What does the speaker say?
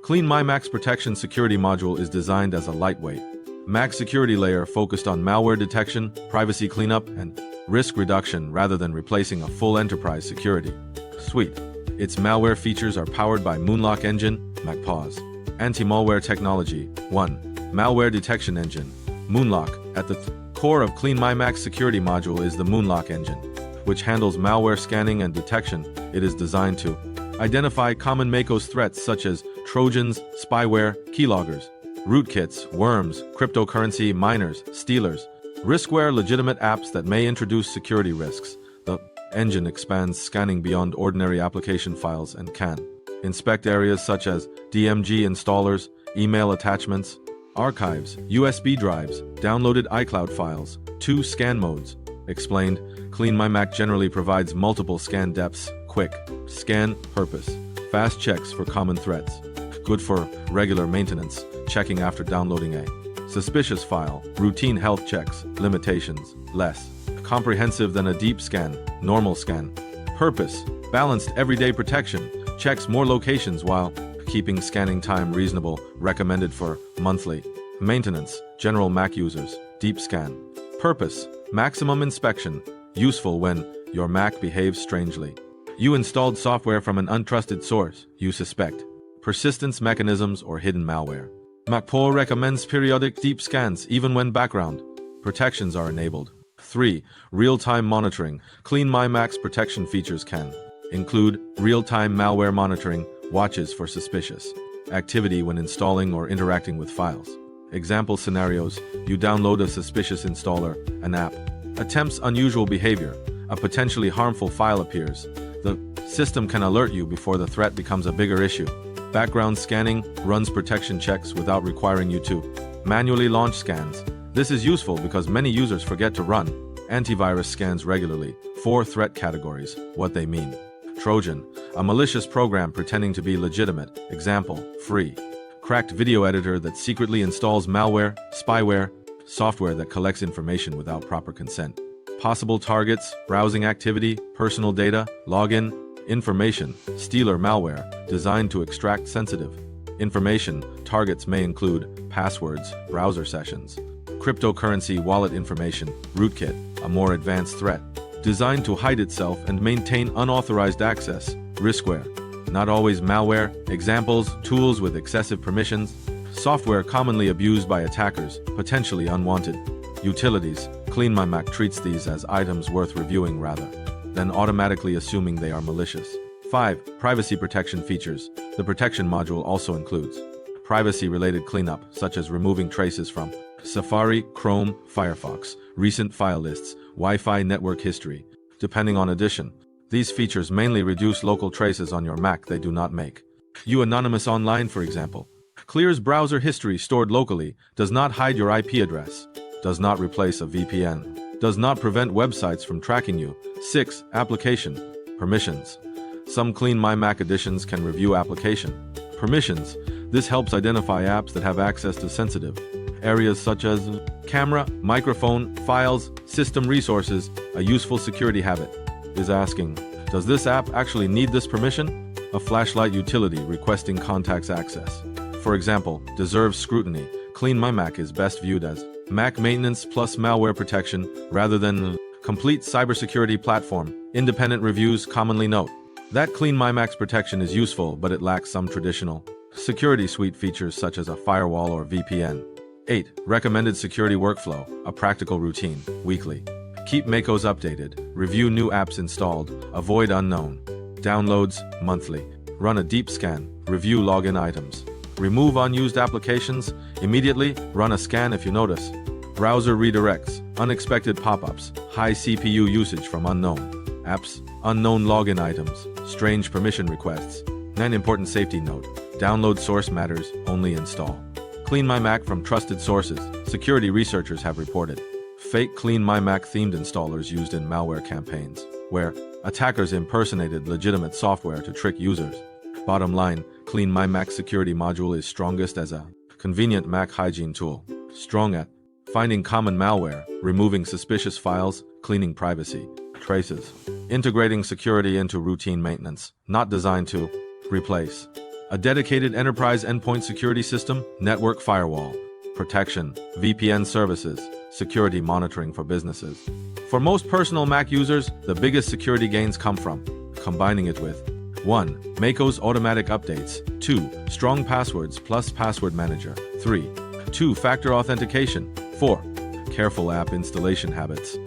CleanMyMac's protection security module is designed as a lightweight Mac security layer focused on malware detection, privacy cleanup, and risk reduction rather than replacing a full enterprise security suite. Its malware features are powered by Moonlock Engine, MacPaws, anti-malware technology. 1. Malware detection engine. Moonlock. At the core of CleanMyMac's security module is the Moonlock engine, which handles malware scanning and detection. It is designed to identify common macOS threats such as Trojans, spyware, keyloggers, rootkits, worms, cryptocurrency miners, stealers, riskware, legitimate apps that may introduce security risks. The engine expands scanning beyond ordinary application files and can inspect areas such as DMG installers, email attachments, archives, USB drives, downloaded iCloud files. 2. Scan modes. Explained, CleanMyMac generally provides multiple scan depths: quick scan, purpose, fast checks for common threats, good for regular maintenance, checking after downloading a suspicious file, routine health checks, limitations, less comprehensive than a deep scan, normal scan. Purpose, balanced everyday protection, checks more locations while keeping scanning time reasonable, recommended for monthly maintenance, general Mac users, deep scan. Purpose, maximum inspection, useful when your Mac behaves strangely. You installed software from an untrusted source, you suspect persistence mechanisms or hidden malware. MacPaw recommends periodic deep scans even when background protections are enabled. 3. Real-time monitoring. CleanMyMac's protection features can include real-time malware monitoring, watches for suspicious activity when installing or interacting with files. Example scenarios: you download a suspicious installer, an app attempts unusual behavior, a potentially harmful file appears. The system can alert you before the threat becomes a bigger issue. Background scanning runs protection checks without requiring you to manually launch scans. This is useful because many users forget to run antivirus scans regularly. 4. Threat categories. What they mean. Trojan, a malicious program pretending to be legitimate. Example, free. Cracked video editor that secretly installs malware, spyware, software that collects information without proper consent. Possible targets, browsing activity, personal data, login information, stealer malware, designed to extract sensitive information. Targets may include passwords, browser sessions, cryptocurrency wallet information. Rootkit, a more advanced threat, designed to hide itself and maintain unauthorized access. Riskware, not always malware. Examples, tools with excessive permissions, software commonly abused by attackers, potentially unwanted. Utilities, CleanMyMac treats these as items worth reviewing rather than automatically assuming they are malicious. 5. Privacy protection features. The protection module also includes privacy-related cleanup, such as removing traces from Safari, Chrome, Firefox, recent file lists, Wi-Fi network history. Depending on edition, these features mainly reduce local traces on your Mac. They do not make you anonymous online, for example. Clears browser history stored locally, does not hide your IP address, does not replace a VPN, does not prevent websites from tracking you. 6. Application permissions. Some CleanMyMac editions can review application permissions. This helps identify apps that have access to sensitive areas such as camera, microphone, files, system resources. A useful security habit is asking, does this app actually need this permission? A flashlight utility requesting contacts access, for example, deserves scrutiny. CleanMyMac is best viewed as Mac maintenance plus malware protection rather than complete cybersecurity platform. Independent reviews commonly note that CleanMyMac's protection is useful, but it lacks some traditional security suite features such as a firewall or VPN. 8. Recommended security workflow, a practical routine, weekly. Keep macOS updated, review new apps installed, avoid unknown downloads, monthly. Run a deep scan, review login items. Remove unused applications, immediately run a scan if you notice. Browser redirects, unexpected pop-ups, high CPU usage from unknown apps, unknown login items, strange permission requests. 9. Important safety note, download source matters, only install CleanMyMac from trusted sources. Security researchers have reported fake CleanMyMac themed installers used in malware campaigns, where attackers impersonated legitimate software to trick users. Bottom line, CleanMyMac security module is strongest as a convenient Mac hygiene tool, strong at finding common malware, removing suspicious files, cleaning privacy traces, integrating security into routine maintenance, not designed to replace A dedicated enterprise endpoint security system, network firewall, protection, VPN services, security monitoring for businesses. For most personal Mac users, the biggest security gains come from combining it with 1. Maco's automatic updates. 2. Strong passwords plus password manager. 3. Two-factor authentication. 4. Careful app installation habits.